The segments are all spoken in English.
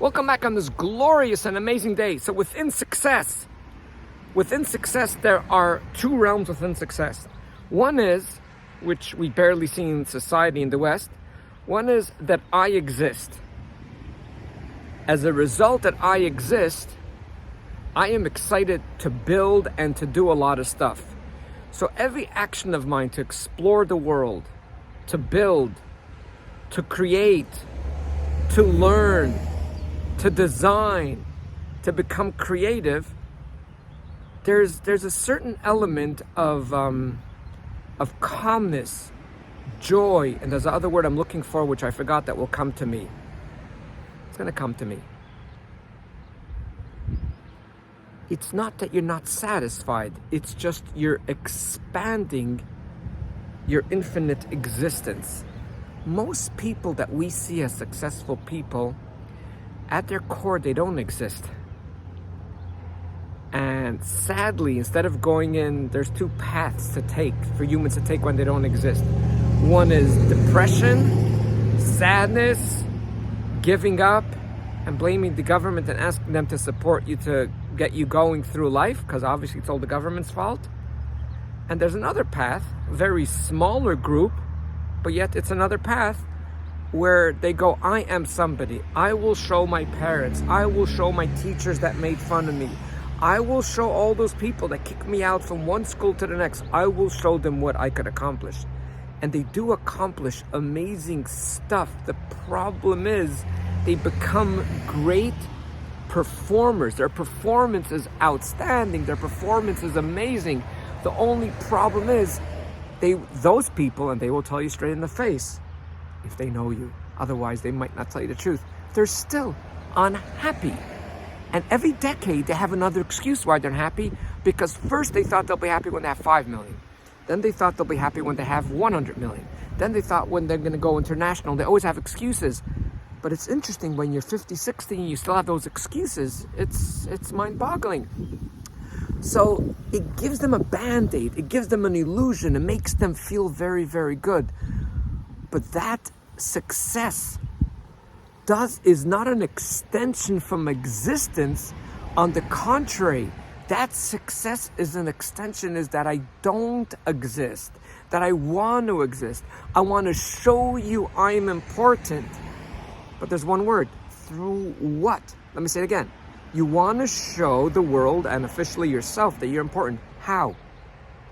Welcome back on this glorious and amazing day. So within success, there are two realms within success. One is, which we barely see in society in the West, one is that I exist. As a result that I exist, I am excited to build and to do a lot of stuff. So every action of mine to explore the world, to build, to create, to learn, to design, to become creative, there's a certain element of calmness, joy, and there's another word I'm looking for which I forgot that will come to me. It's going to come to me. It's not that you're not satisfied, it's just you're expanding your infinite existence. Most people that we see as successful people, at their core, they don't exist. And sadly, instead of going in, there's two paths to take for humans to take when they don't exist. One is depression, sadness, giving up, and blaming the government and asking them to support you to get you going through life, because obviously it's all the government's fault. And there's another path, a very smaller group, but yet it's another path, where they go, I am somebody. I will show my parents. I will show my teachers that made fun of me. I will show all those people that kicked me out from one school to the next. I will show them what I could accomplish. And they do accomplish amazing stuff. The problem is they become great performers. Their performance is outstanding. Their performance is amazing. The only problem is those people, and they will tell you straight in the face, if they know you. Otherwise, they might not tell you the truth. They're still unhappy. And every decade, they have another excuse why they're unhappy, because first they thought they'll be happy when they have 5 million. Then they thought they'll be happy when they have 100 million. Then they thought when they're going to go international, they always have excuses. But it's interesting, when you're 50, 60, and you still have those excuses, it's mind-boggling. So it gives them a band-aid. It gives them an illusion. It makes them feel very, very good. But that success is not an extension from existence. On the contrary, that success is an extension, is that I don't exist, that I want to exist. I want to show you I'm important. But there's one word, through what? Let me say it again. You want to show the world and officially yourself that you're important. How?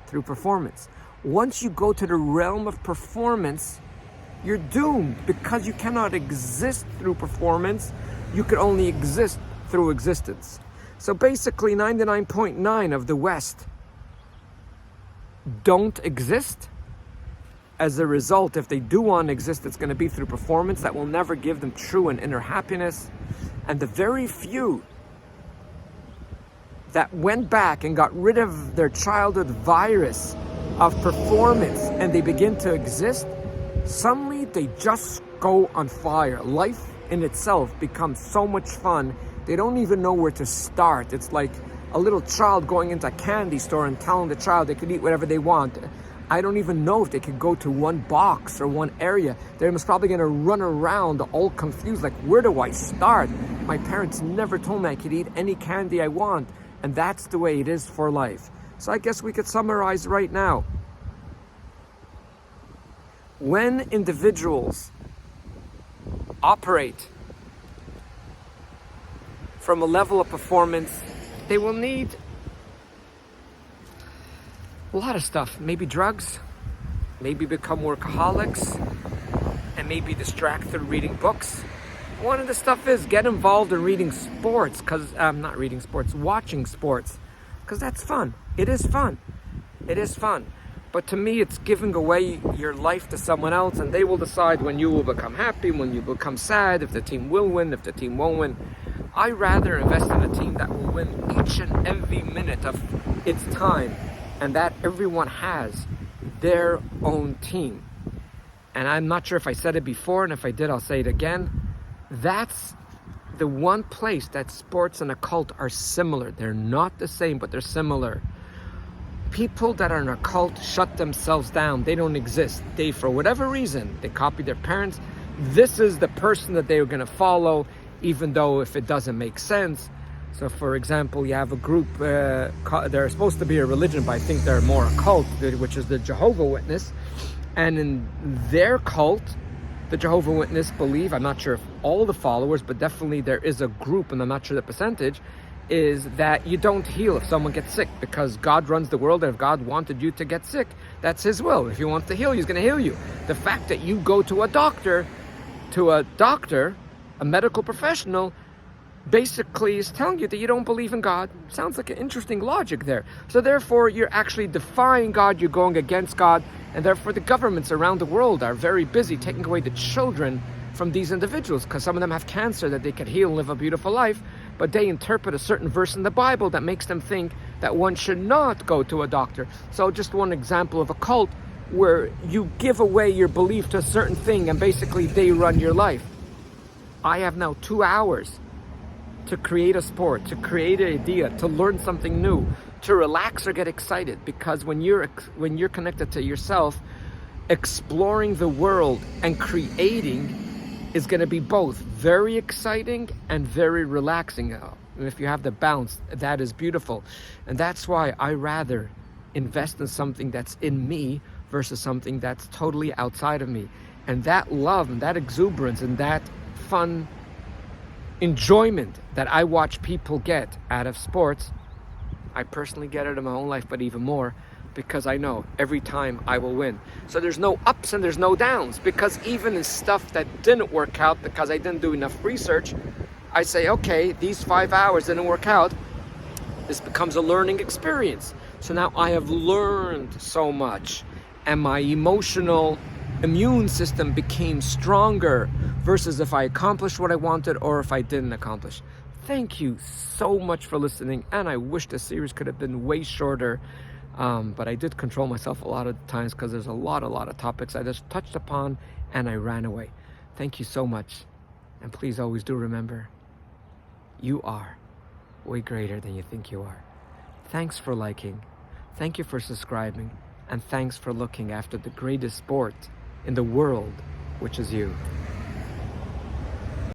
Through performance. Once you go to the realm of performance, you're doomed, because you cannot exist through performance. You can only exist through existence. So basically 99.9 of the West don't exist. As a result, if they do want to exist, it's going to be through performance that will never give them true and inner happiness. And the very few that went back and got rid of their childhood virus of performance and they begin to exist, suddenly they just go on fire. Life in itself becomes so much fun, they don't even know where to start. It's like a little child going into a candy store and telling the child they could eat whatever they want. I don't even know if they could go to one box or one area. They're most probably going to run around all confused, like, where do I start? My parents never told me I could eat any candy I want. And that's the way it is for life. So I guess we could summarize right now. When individuals operate from a level of performance, they will need a lot of stuff. Maybe drugs, maybe become workaholics, and maybe distract through reading books. One of the stuff is get involved in reading sports, watching sports, because that's fun. It is fun. It is fun. But to me, it's giving away your life to someone else, and they will decide when you will become happy, when you become sad, if the team will win, if the team won't win. I rather invest in a team that will win each and every minute of its time, and that everyone has their own team. And I'm not sure if I said it before, and if I did, I'll say it again. That's the one place that sports and a cult are similar. They're not the same, but they're similar. People that are in a cult shut themselves down. They don't exist. They, for whatever reason, they copy their parents. This is the person that they are going to follow. even though if it doesn't make sense. So for example, you have a group, they're supposed to be a religion, but I think they're more a cult, which is the Jehovah Witness. And in their cult, the Jehovah Witness believe, I'm not sure if all the followers, but definitely there is a group, and I'm not sure the percentage, is that you don't heal if someone gets sick, because God runs the world, and if God wanted you to get sick, that's his will. If he wants to heal you, he's going to heal you. The fact that you go to a doctor, a medical professional, basically is telling you that you don't believe in God. Sounds like an interesting logic there. So therefore, you're actually defying God, you're going against God, and therefore the governments around the world are very busy taking away the children from these individuals, because some of them have cancer that they could heal and live a beautiful life, but they interpret a certain verse in the Bible that makes them think that one should not go to a doctor. So just one example of a cult where you give away your belief to a certain thing and basically they run your life. I have now 2 hours to create a sport, to create an idea, to learn something new, to relax or get excited, because when you're connected to yourself, exploring the world and creating is going to be both very exciting and very relaxing. And if you have the balance, that is beautiful. And that's why I rather invest in something that's in me versus something that's totally outside of me. And that love and that exuberance and that fun enjoyment that I watch people get out of sports, I personally get it in my own life, but even more, because I know every time I will win. So there's no ups and there's no downs, because even in stuff that didn't work out because I didn't do enough research, I say, okay, these 5 hours didn't work out. This becomes a learning experience. So now I have learned so much, and my emotional immune system became stronger versus if I accomplished what I wanted or if I didn't accomplish. Thank you so much for listening, and I wish the series could have been way shorter, but I did control myself a lot of times because there's a lot of topics I just touched upon and I ran away. Thank you so much, and please always do remember, you are way greater than you think you are. Thanks for liking, thank you for subscribing, and thanks for looking after the greatest sport in the world, which is you.